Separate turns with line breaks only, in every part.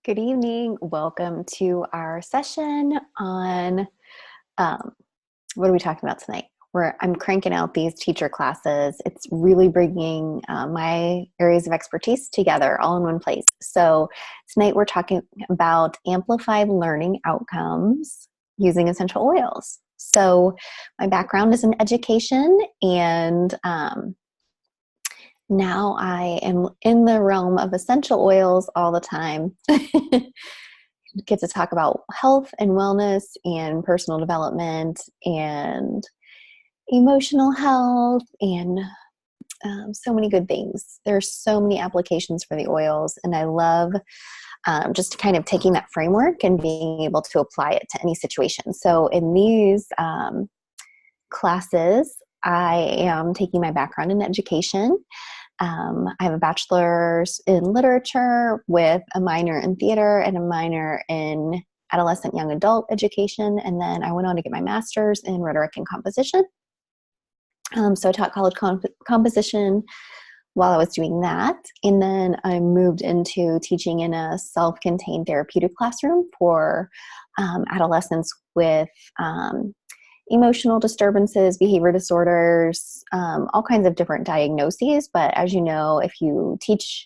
Good evening. Welcome to our session on what are we talking about tonight? Where I'm cranking out these teacher classes. It's really bringing my areas of expertise together all in one place. So tonight we're talking about amplified learning outcomes using essential oils. So my background is in education, and now I am in the realm of essential oils all the time. Get to talk about health and wellness and personal development and emotional health and so many good things. There's so many applications for the oils, and I love just kind of taking that framework and being able to apply it to any situation. So in these classes, I am taking my background in education. I have a bachelor's in literature with a minor in theater and a minor in adolescent young adult education. And then I went on to get my master's in rhetoric and composition. So I taught college composition while I was doing that. And then I moved into teaching in a self-contained therapeutic classroom for adolescents with emotional disturbances, behavior disorders, all kinds of different diagnoses. But as you know, if you teach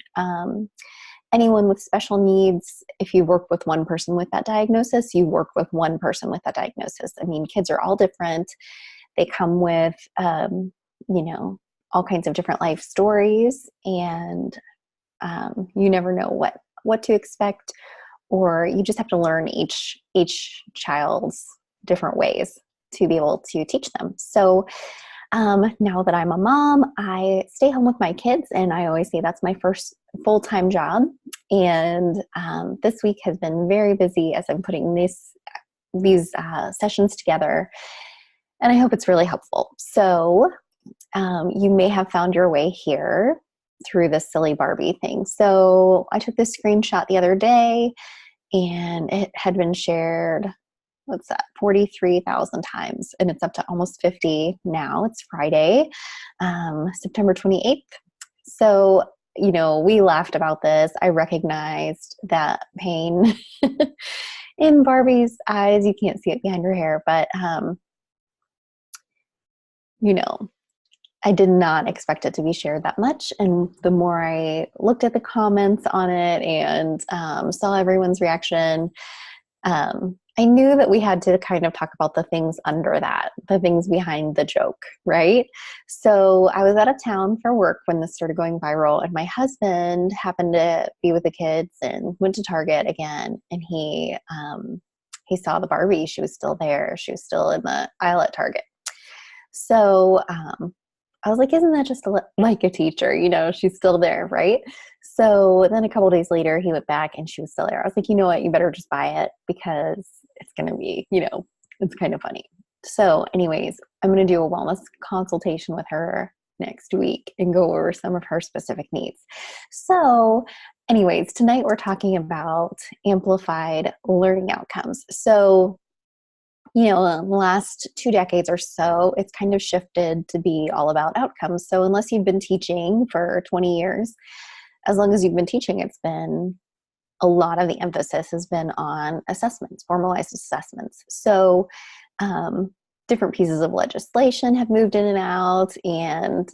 anyone with special needs, if you work with one person with that diagnosis, you work with one person with that diagnosis. I mean, kids are all different. They come with, all kinds of different life stories, and you never know what to expect, or you just have to learn each child's different ways to be able to teach them. So now that I'm a mom, I stay home with my kids, and I always say that's my first full-time job. And this week has been very busy as I'm putting these sessions together, and I hope it's really helpful. So you may have found your way here through this silly Barbie thing. So I took this screenshot the other day, and it had been shared 43,000 times, and it's up to almost 50 now. It's Friday, September 28th. So, we laughed about this. I recognized that pain in Barbie's eyes. You can't see it behind her hair, but, I did not expect it to be shared that much. And the more I looked at the comments on it and saw everyone's reaction, I knew that we had to kind of talk about the things under that, the things behind the joke, right? So I was out of town for work when this started going viral, and my husband happened to be with the kids and went to Target again, and he saw the Barbie. She was still there. She was still in the aisle at Target. So I was like, isn't that just like a teacher? She's still there, right? So then a couple of days later, he went back and she was still there. I was like, you know what? You better just buy it because it's going to be, it's kind of funny. So anyways, I'm going to do a wellness consultation with her next week and go over some of her specific needs. So anyways, tonight we're talking about amplified learning outcomes. So the last 2 decades or so, it's kind of shifted to be all about outcomes. So unless you've been teaching for 20 years, as long as you've been teaching, it's been a lot of the emphasis has been on assessments, formalized assessments. So different pieces of legislation have moved in and out. And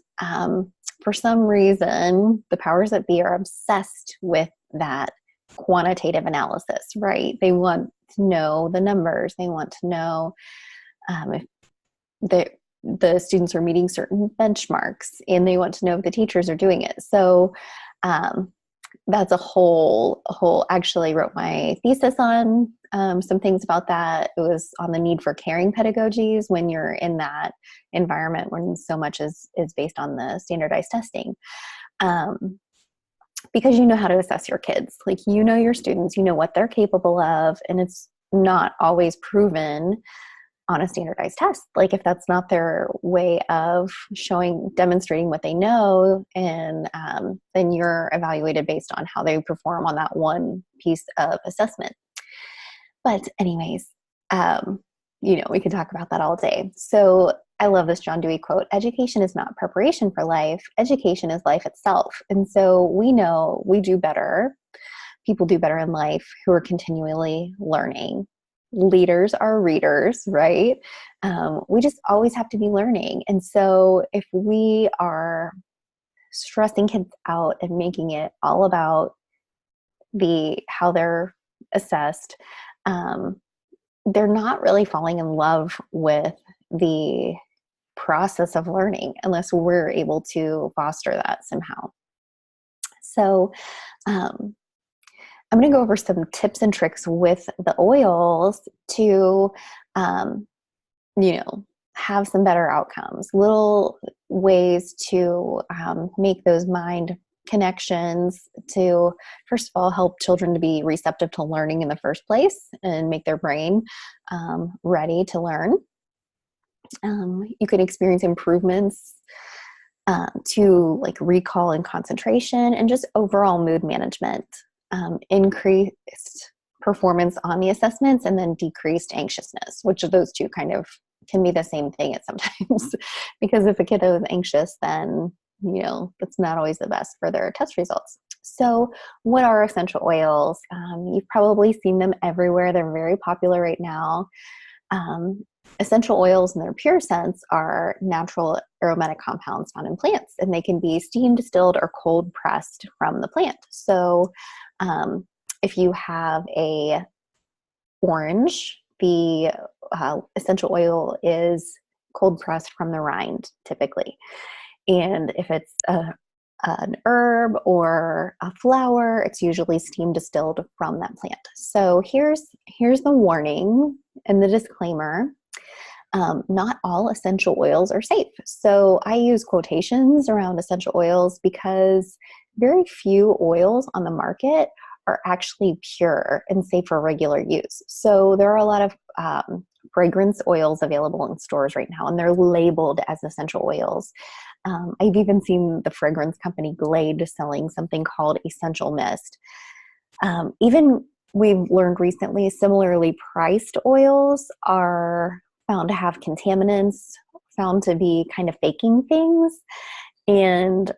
for some reason, the powers that be are obsessed with that quantitative analysis, right? They want to know the numbers. They want to know if the students are meeting certain benchmarks, and they want to know if the teachers are doing it. So that's a whole, actually wrote my thesis on some things about that. It was on the need for caring pedagogies when you're in that environment when so much is based on the standardized testing. Because you know how to assess your kids. Like, your students, what they're capable of, and it's not always proven on a standardized test. Like, if that's not their way of demonstrating what they know, and then you're evaluated based on how they perform on that one piece of assessment. But anyways, we could talk about that all day. So I love this John Dewey quote: education is not preparation for life. Education is life itself. And so we know we do better. people do better in life who are continually learning. Leaders are readers, right? We just always have to be learning. And so if we are stressing kids out and making it all about how they're assessed, they're not really falling in love with the process of learning unless we're able to foster that somehow. So I'm going to go over some tips and tricks with the oils to, have some better outcomes, little ways to make those mind connections to, first of all, help children to be receptive to learning in the first place and make their brain ready to learn. You can experience improvements to like recall and concentration and just overall mood management, increased performance on the assessments, and then decreased anxiousness, which of those two kind of can be the same thing at sometimes. Because if a kid is anxious, then that's not always the best for their test results. So what are essential oils? You've probably seen them everywhere. They're very popular right now. Essential oils in their pure sense are natural aromatic compounds found in plants, and they can be steam distilled or cold pressed from the plant. So if you have a orange, the essential oil is cold pressed from the rind typically. And if it's an herb or a flower, it's usually steam distilled from that plant. So here's the warning and the disclaimer. Not all essential oils are safe. So I use quotations around essential oils because very few oils on the market are actually pure and safe for regular use. So there are a lot of fragrance oils available in stores right now, and they're labeled as essential oils. I've even seen the fragrance company Glade selling something called Essential Mist. Even we've learned recently, similarly priced oils are found to have contaminants, found to be kind of faking things and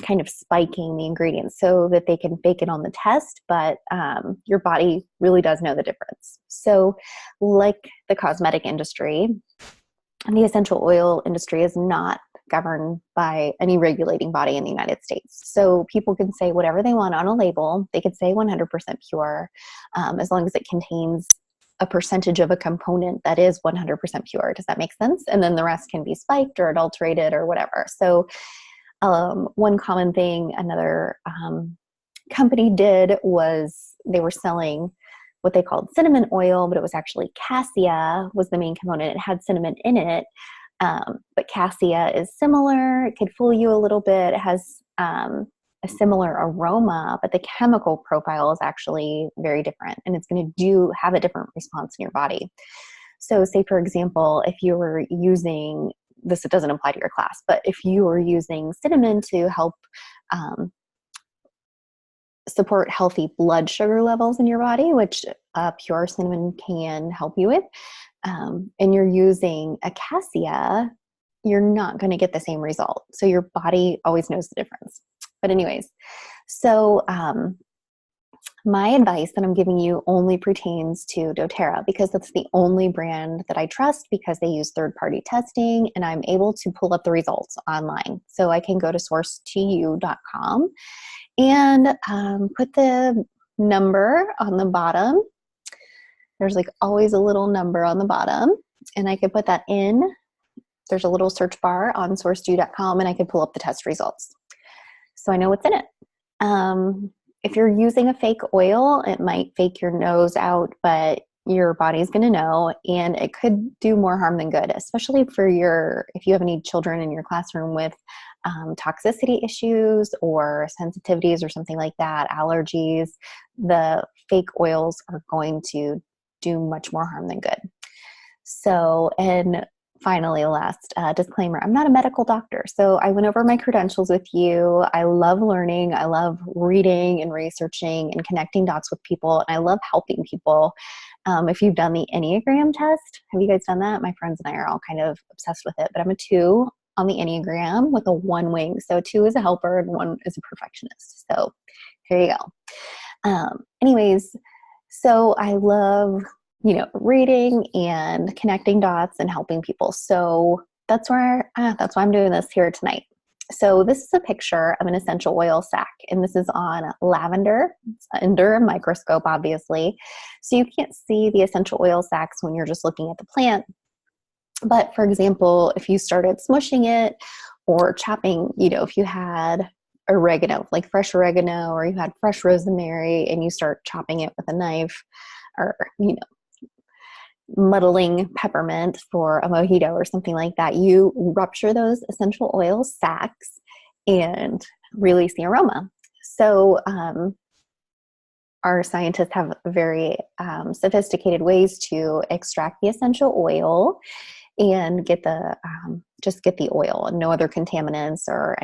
kind of spiking the ingredients so that they can fake it on the test, but your body really does know the difference. So like the cosmetic industry, the essential oil industry is not governed by any regulating body in the United States. So people can say whatever they want on a label. They could say 100% pure, as long as it contains a percentage of a component that is 100% pure. Does that make sense? And then the rest can be spiked or adulterated or whatever. So one common thing another company did was they were selling what they called cinnamon oil, but it was actually cassia was the main component. It had cinnamon in it, but cassia is similar. It could fool you a little bit. It has a similar aroma, but the chemical profile is actually very different, and it's going to have a different response in your body. So say, for example, if you were using this, it doesn't apply to your class, but if you were using cinnamon to help support healthy blood sugar levels in your body, which pure cinnamon can help you with, and you're using a cassia, you're not going to get the same result. So your body always knows the difference. But anyways, so my advice that I'm giving you only pertains to doTERRA because that's the only brand that I trust because they use third-party testing and I'm able to pull up the results online. So I can go to source2u.com and put the number on the bottom. There's like always a little number on the bottom, and I could put that in. There's a little search bar on source2u.com and I could pull up the test results. So I know what's in it. If you're using a fake oil, it might fake your nose out, but your body's going to know, and it could do more harm than good, especially if you have any children in your classroom with toxicity issues or sensitivities or something like that, allergies. The fake oils are going to do much more harm than good. So, and finally, last disclaimer, I'm not a medical doctor. So I went over my credentials with you. I love learning. I love reading and researching and connecting dots with people. And I love helping people. If you've done the Enneagram test, have you guys done that? My friends and I are all kind of obsessed with it, but I'm a 2 on the Enneagram with a 1 wing. So 2 is a helper and 1 is a perfectionist. So here you go. Anyways, so I love, reading and connecting dots and helping people. So that's why I'm doing this here tonight. So this is a picture of an essential oil sac, and this is on lavender. It's under a microscope, obviously. So you can't see the essential oil sacs when you're just looking at the plant. But for example, if you started smushing it or chopping, if you had oregano, like fresh oregano, or you had fresh rosemary and you start chopping it with a knife, or, muddling peppermint for a mojito or something like that, you rupture those essential oil sacs and release the aroma. So our scientists have very sophisticated ways to extract the essential oil and get the just get the oil and no other contaminants or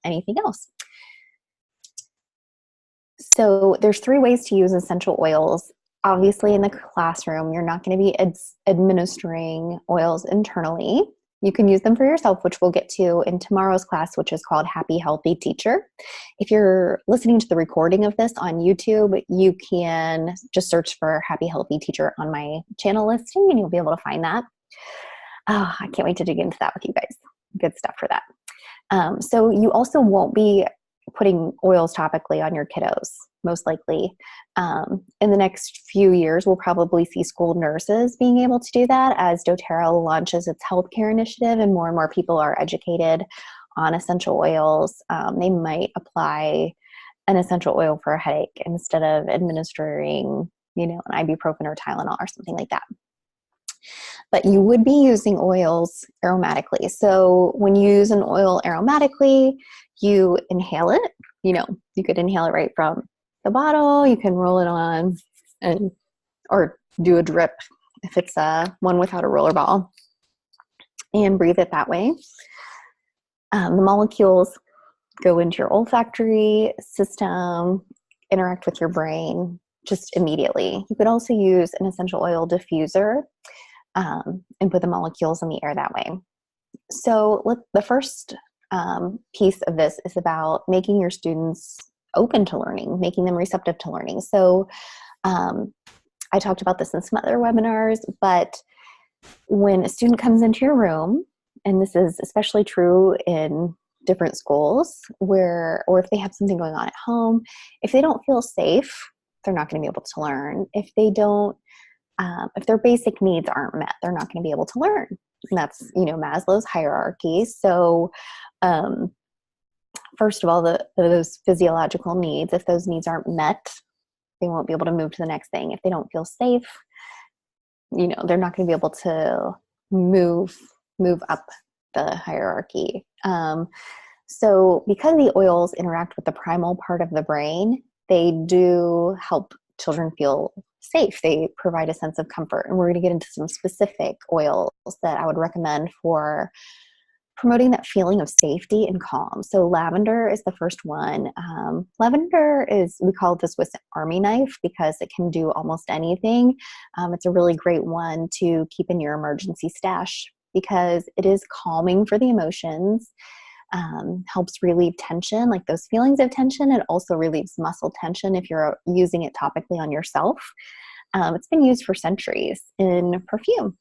anything else. So there's 3 ways to use essential oils. Obviously, in the classroom, you're not going to be administering oils internally. You can use them for yourself, which we'll get to in tomorrow's class, which is called Happy Healthy Teacher. If you're listening to the recording of this on YouTube, you can just search for Happy Healthy Teacher on my channel listing, and you'll be able to find that. Oh, I can't wait to dig into that with you guys. Good stuff for that. So you also won't be putting oils topically on your kiddos, most likely. In the next few years, we'll probably see school nurses being able to do that as doTERRA launches its healthcare initiative and more people are educated on essential oils. They might apply an essential oil for a headache instead of administering, an ibuprofen or Tylenol or something like that. But you would be using oils aromatically. So when you use an oil aromatically, you inhale it. You could inhale it right from the bottle. You can roll it on or do a drip if it's one without a roller ball, and breathe it that way. The molecules go into your olfactory system, interact with your brain just immediately. You could also use an essential oil diffuser and put the molecules in the air that way. So the first piece of this is about making your students open to learning, making them receptive to learning. So I talked about this in some other webinars, but when a student comes into your room, and this is especially true in different schools or if they have something going on at home, if they don't feel safe, they're not going to be able to learn. If their basic needs aren't met, they're not going to be able to learn. And that's, Maslow's hierarchy. So first of all, those physiological needs, if those needs aren't met, they won't be able to move to the next thing. If they don't feel safe, they're not going to be able to move up the hierarchy. So because the oils interact with the primal part of the brain, they do help children feel safe. They provide a sense of comfort. And we're going to get into some specific oils that I would recommend for promoting that feeling of safety and calm. So lavender is the first one. Lavender we call it the Swiss Army knife because it can do almost anything. It's a really great one to keep in your emergency stash because it is calming for the emotions. Helps relieve tension, like those feelings of tension. It also relieves muscle tension if you're using it topically on yourself. It's been used for centuries in perfume.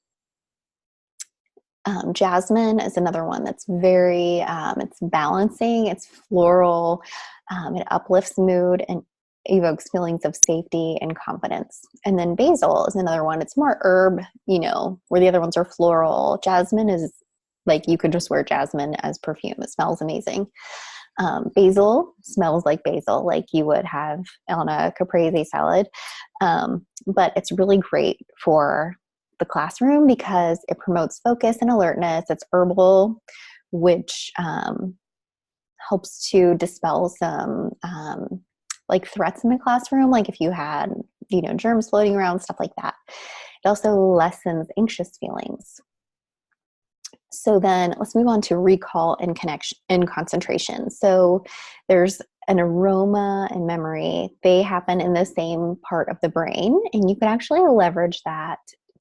Jasmine is another one that's very, it's balancing, it's floral, it uplifts mood and evokes feelings of safety and confidence. And then basil is another one. It's more herb, where the other ones are floral. Jasmine is like you could just wear jasmine as perfume. It smells amazing. Basil smells like basil, like you would have on a caprese salad. But it's really great for the classroom because it promotes focus and alertness. It's herbal, which helps to dispel some like threats in the classroom, like if you had, germs floating around, stuff like that. It also lessens anxious feelings. So then let's move on to recall and connection and concentration. So there's an aroma and memory. They happen in the same part of the brain, and you can actually leverage that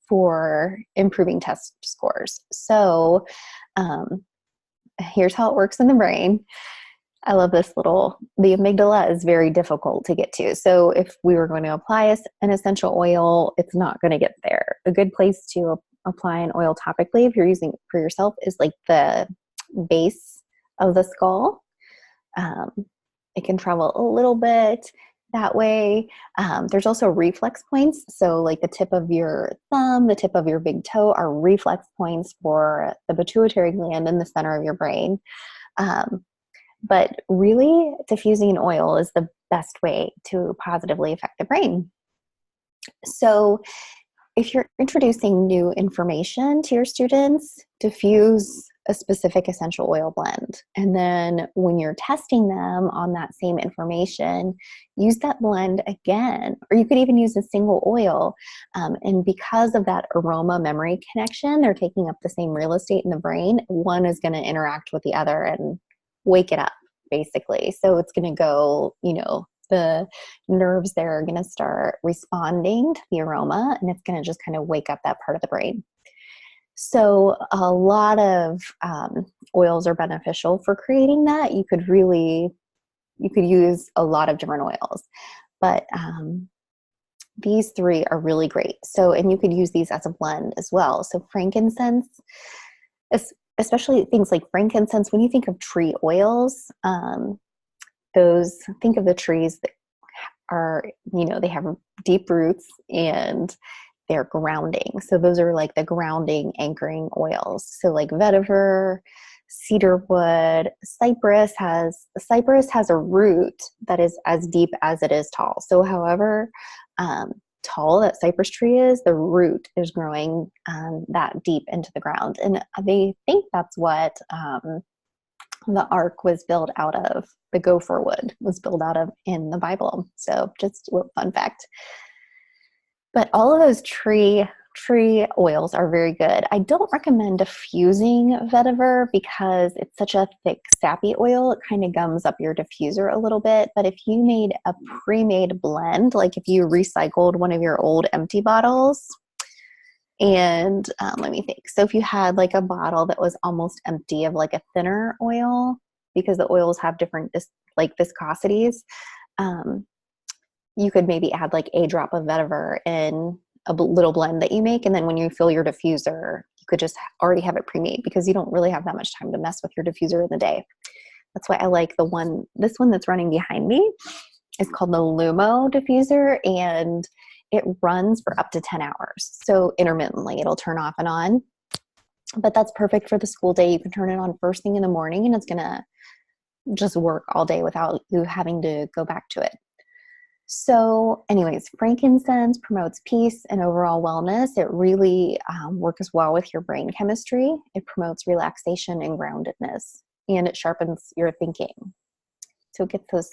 for improving test scores. So here's how it works in the brain. I love this the amygdala is very difficult to get to. So if we were going to apply an essential oil, it's not going to get there. A good place to apply an oil topically, if you're using it for yourself, is like the base of the skull. It can travel a little bit that way. There's also reflex points. So like the tip of your thumb, the tip of your big toe are reflex points for the pituitary gland in the center of your brain. But really, diffusing an oil is the best way to positively affect the brain. So if you're introducing new information to your students, diffuse a specific essential oil blend. And then when you're testing them on that same information, use that blend again. Or you could even use a single oil. And because of that aroma memory connection, they're taking up the same real estate in the brain. One is going to interact with the other and wake it up, basically. So it's going to go, the nerves there are going to start responding to the aroma, and it's going to just kind of wake up that part of the brain. So a lot of oils are beneficial for creating that. You could use a lot of different oils, but these three are really great. So, and you could use these as a blend as well. So frankincense, especially things like frankincense, when you think of tree oils, think of the trees that are, they have deep roots and they're grounding. So those are like the grounding, anchoring oils. So like vetiver, cedarwood, cypress has a root that is as deep as it is tall. So however tall that cypress tree is, the root is growing that deep into the ground. And they think that's what the ark was built out of. The gopher wood was built out of in the Bible. So just a little fun fact. But all of those tree oils are very good. I don't recommend diffusing vetiver because it's such a thick, sappy oil. It kind of gums up your diffuser a little bit. But if you made a pre-made blend, like if you recycled one of your old empty bottles, and let me think. So if you had like a bottle that was almost empty of like a thinner oil, because the oils have different viscosities, you could maybe add like a drop of vetiver in a little blend that you make. And then when you fill your diffuser, you could just already have it pre-made because you don't really have that much time to mess with your diffuser in the day. That's why I like this one that's running behind me is called the Lumo diffuser, and it runs for up to 10 hours. So intermittently, it'll turn off and on, but that's perfect for the school day. You can turn it on first thing in the morning and it's going to just work all day without you having to go back to it. So anyways, frankincense promotes peace and overall wellness. It really works well with your brain chemistry. It promotes relaxation and groundedness, and it sharpens your thinking. So it gets those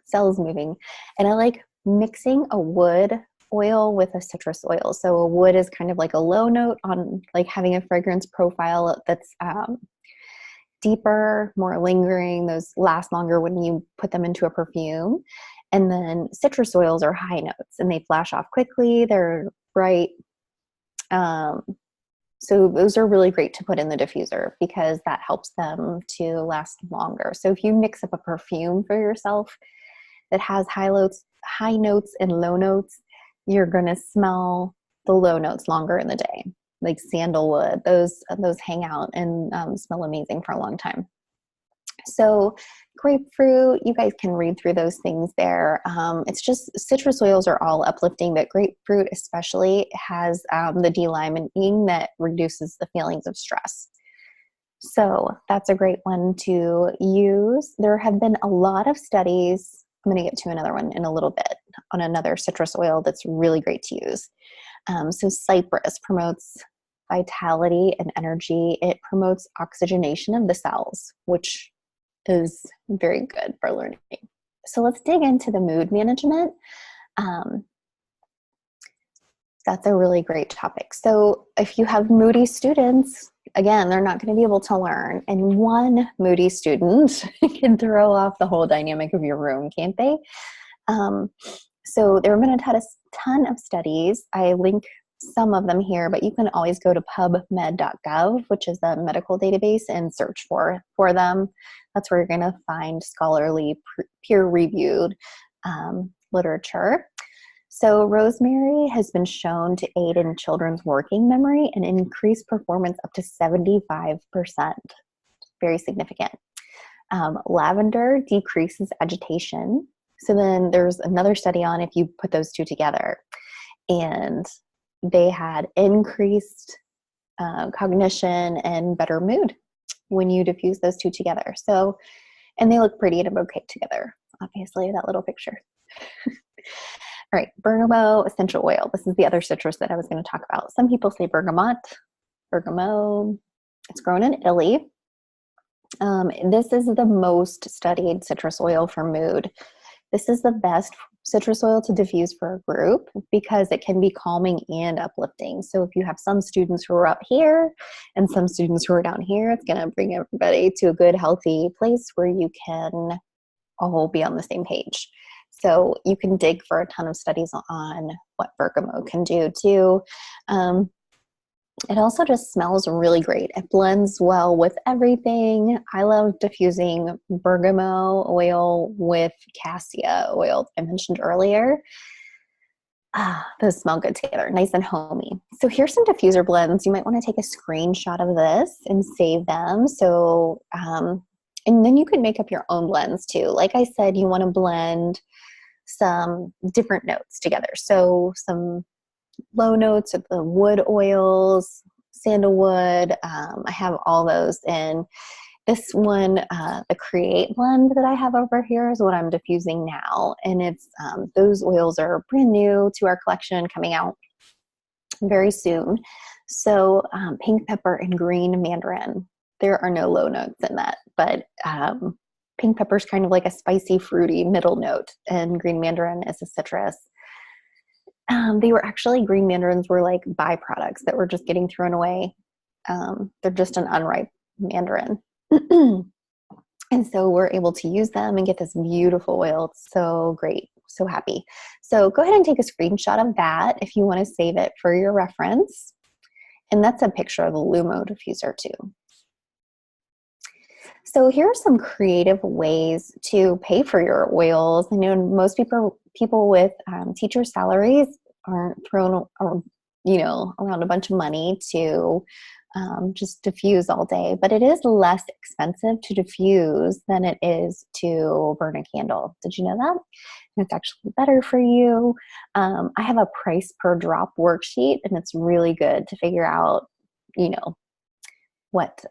cells moving. And I like mixing a wood oil with a citrus oil. So a wood is kind of like a low note on like having a fragrance profile that's deeper, more lingering. Those last longer when you put them into a perfume. And then citrus oils are high notes and they flash off quickly. They're bright. So those are really great to put in the diffuser because that helps them to last longer. So if you mix up a perfume for yourself that has high notes and low notes, you're going to smell the low notes longer in the day. Like sandalwood, those hang out and smell amazing for a long time. So grapefruit, you guys can read through those things there. It's just citrus oils are all uplifting, but grapefruit especially has the D-limonene that reduces the feelings of stress. So that's a great one to use. There have been a lot of studies. I'm going to get to another one in a little bit on another citrus oil that's really great to use. So cypress promotes vitality and energy. It promotes oxygenation of the cells, which is very good for learning. So let's dig into the mood management. That's a really great topic. So if you have moody students, again, they're not going to be able to learn. And one moody student can throw off the whole dynamic of your room, can't they? So there have been a ton of studies. I link some of them here, but you can always go to pubmed.gov, which is the medical database, and search for them. That's where you're going to find scholarly, peer-reviewed literature. So rosemary has been shown to aid in children's working memory and increase performance up to 75%. Very significant. Lavender decreases agitation. So then there's another study on if you put those two together, and they had increased cognition and better mood when you diffuse those two together. So, and they look pretty in a bouquet together, obviously, that little picture. All right, bergamot essential oil. This is the other citrus that I was going to talk about. Some people say bergamot. It's grown in Italy. This is the most studied citrus oil for mood. This is the best citrus oil to diffuse for a group because it can be calming and uplifting. So if you have some students who are up here and some students who are down here, it's going to bring everybody to a good, healthy place where you can all be on the same page. So you can dig for a ton of studies on what bergamot can do too. It also just smells really great. It blends well with everything. I love diffusing bergamot oil with cassia oil I mentioned earlier. Those smell good together, nice and homey. So here's some diffuser blends. You might want to take a screenshot of this and save them. So, and then you can make up your own blends too. Like I said, you want to blend some different notes together. So some low notes of the wood oils, sandalwood. I have all those in this one. The Create blend that I have over here is what I'm diffusing now. And it's those oils are brand new to our collection, coming out very soon. So pink pepper and green mandarin. There are no low notes in that, but pink pepper is kind of like a spicy, fruity middle note, and green mandarin is a citrus. Green mandarins were like byproducts that were just getting thrown away. They're just an unripe mandarin. And so we're able to use them and get this beautiful oil. It's so great. So happy. So go ahead and take a screenshot of that if you want to save it for your reference. And that's a picture of the Lumo diffuser too. So here are some creative ways to pay for your oils. I know most people with teacher salaries aren't thrown around a bunch of money to just diffuse all day, but it is less expensive to diffuse than it is to burn a candle. Did you know that? And it's actually better for you. I have a price per drop worksheet, and it's really good to figure out, what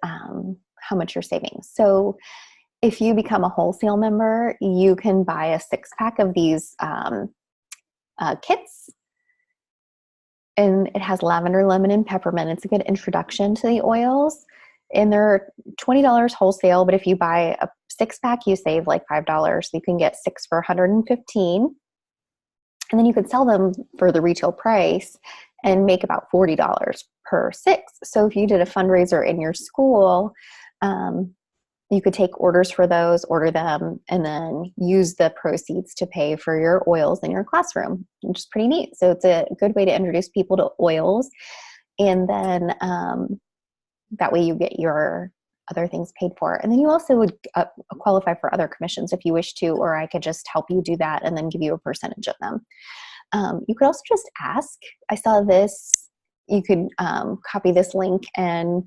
how much you're saving. So if you become a wholesale member, you can buy a 6-pack of these kits. And it has lavender, lemon, and peppermint. It's a good introduction to the oils. And they're $20 wholesale, but if you buy a 6-pack, you save like $5. So you can get 6 for $115. And then you could sell them for the retail price and make about $40 per 6. So if you did a fundraiser in your school, you could take orders for those, order them, and then use the proceeds to pay for your oils in your classroom, which is pretty neat. So it's a good way to introduce people to oils. And then that way you get your other things paid for. And then you also would qualify for other commissions if you wish to, or I could just help you do that and then give you a percentage of them. You could also just ask. I saw this. You could copy this link and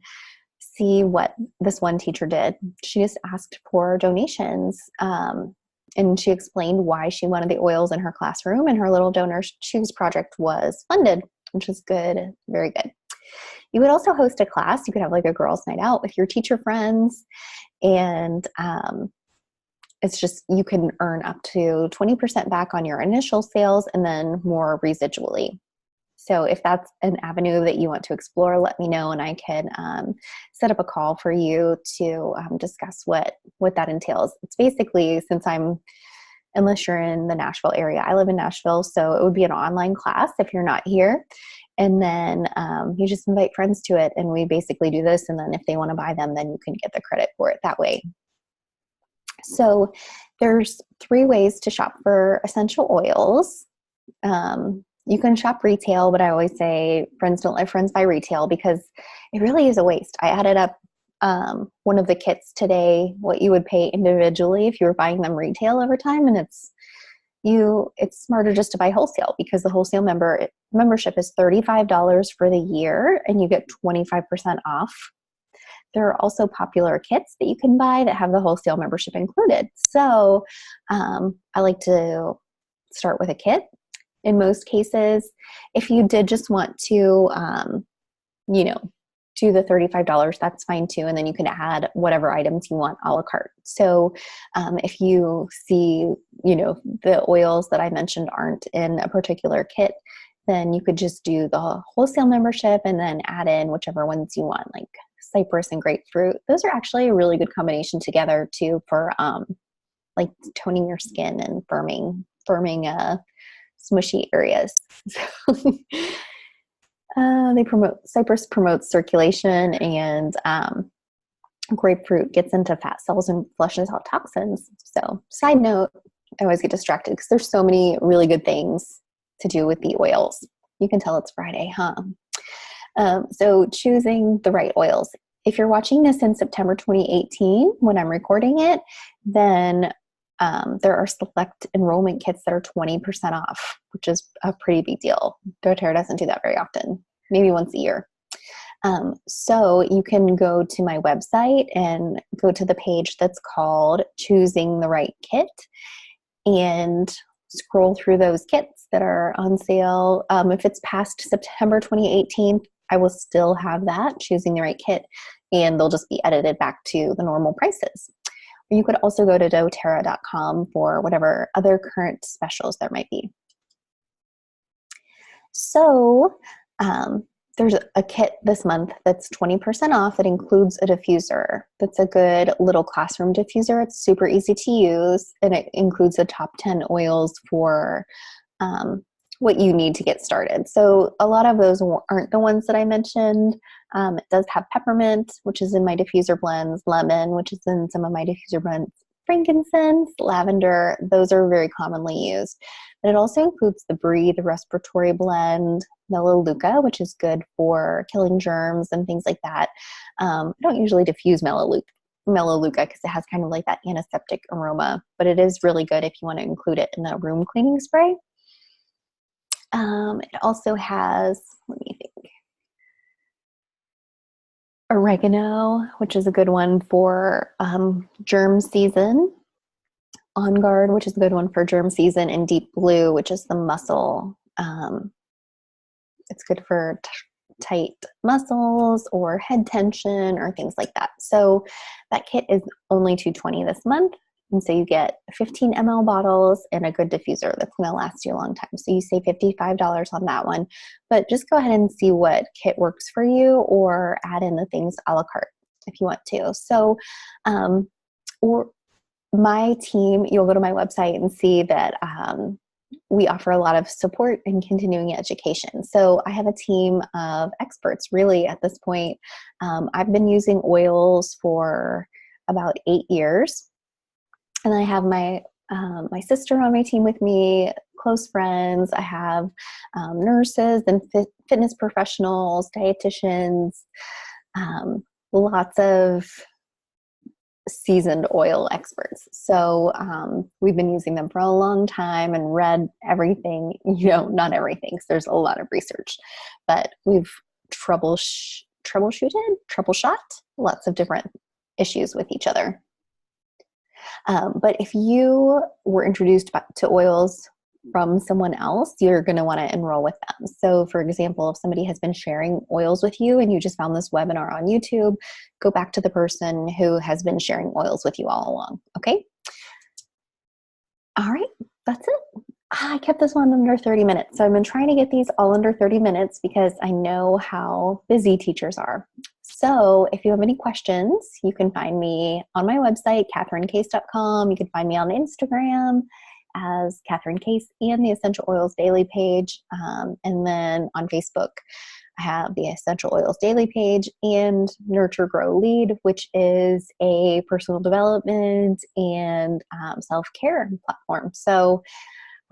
see what this one teacher did. She just asked for donations, and she explained why she wanted the oils in her classroom, and her Little Donors Choose project was funded, which is good, very good. You would also host a class. You could have like a girls' night out with your teacher friends, and it's just, you can earn up to 20% back on your initial sales and then more residually. So if that's an avenue that you want to explore, let me know, and I can set up a call for you to discuss what that entails. It's basically, unless you're in the Nashville area, I live in Nashville, so it would be an online class if you're not here. And then you just invite friends to it, and we basically do this, and then if they want to buy them, then you can get the credit for it that way. So there's 3 ways to shop for essential oils. You can shop retail, but I always say friends don't let friends buy retail because it really is a waste. I added up one of the kits today, what you would pay individually if you were buying them retail over time, and it's smarter just to buy wholesale because the wholesale membership is $35 for the year and you get 25% off. There are also popular kits that you can buy that have the wholesale membership included. So I like to start with a kit. In most cases, if you did just want to, do the $35, that's fine too. And then you can add whatever items you want a la carte. So if you see, the oils that I mentioned aren't in a particular kit, then you could just do the wholesale membership and then add in whichever ones you want, like cypress and grapefruit. Those are actually a really good combination together too for like toning your skin and firming smushy areas. Cypress promotes circulation, and grapefruit gets into fat cells and flushes out toxins. So side note, I always get distracted because there's so many really good things to do with the oils. You can tell it's Friday, huh? So choosing the right oils. If you're watching this in September 2018, when I'm recording it, then there are select enrollment kits that are 20% off, which is a pretty big deal. doTERRA doesn't do that very often, maybe once a year. So you can go to my website and go to the page that's called Choosing the Right Kit and scroll through those kits that are on sale. If it's past September 2018, I will still have that, Choosing the Right Kit, and they'll just be edited back to the normal prices. You could also go to doTERRA.com for whatever other current specials there might be. So there's a kit this month that's 20% off that includes a diffuser. That's a good little classroom diffuser. It's super easy to use, and it includes the top 10 oils for what you need to get started. So a lot of those aren't the ones that I mentioned. It does have peppermint, which is in my diffuser blends, lemon, which is in some of my diffuser blends, frankincense, lavender. Those are very commonly used. But it also includes the Breathe respiratory blend, melaleuca, which is good for killing germs and things like that. I don't usually diffuse melaleuca because it has kind of like that antiseptic aroma, but it is really good if you want to include it in a room cleaning spray. It also has, let me think, oregano, which is a good one for germ season. On Guard, which is a good one for germ season, and Deep Blue, which is the muscle. It's good for tight muscles or head tension or things like that. So that kit is only $220 this month. And so you get 15 ml bottles and a good diffuser that's going to last you a long time. So you save $55 on that one. But just go ahead and see what kit works for you, or add in the things a la carte if you want to. So, or my team, you'll go to my website and see that we offer a lot of support and continuing education. So I have a team of experts really at this point. I've been using oils for about 8 years. And I have my sister on my team with me, close friends. I have nurses and fitness professionals, dietitians, lots of seasoned oil experts. So we've been using them for a long time and read everything, not everything, because there's a lot of research, but we've troubleshot lots of different issues with each other. But if you were introduced to oils from someone else, you're going to want to enroll with them. So for example, if somebody has been sharing oils with you and you just found this webinar on YouTube, go back to the person who has been sharing oils with you all along. Okay. All right. That's it. I kept this one under 30 minutes. So I've been trying to get these all under 30 minutes because I know how busy teachers are. So if you have any questions, you can find me on my website, catherinecase.com. You can find me on Instagram as Catherine Case and the Essential Oils Daily page. And then on Facebook, I have the Essential Oils Daily page and Nurture Grow Lead, which is a personal development and self-care platform. So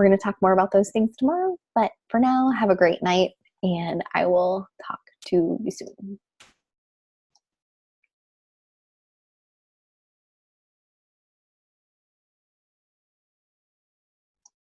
we're going to talk more about those things tomorrow. But for now, have a great night, and I will talk to you soon.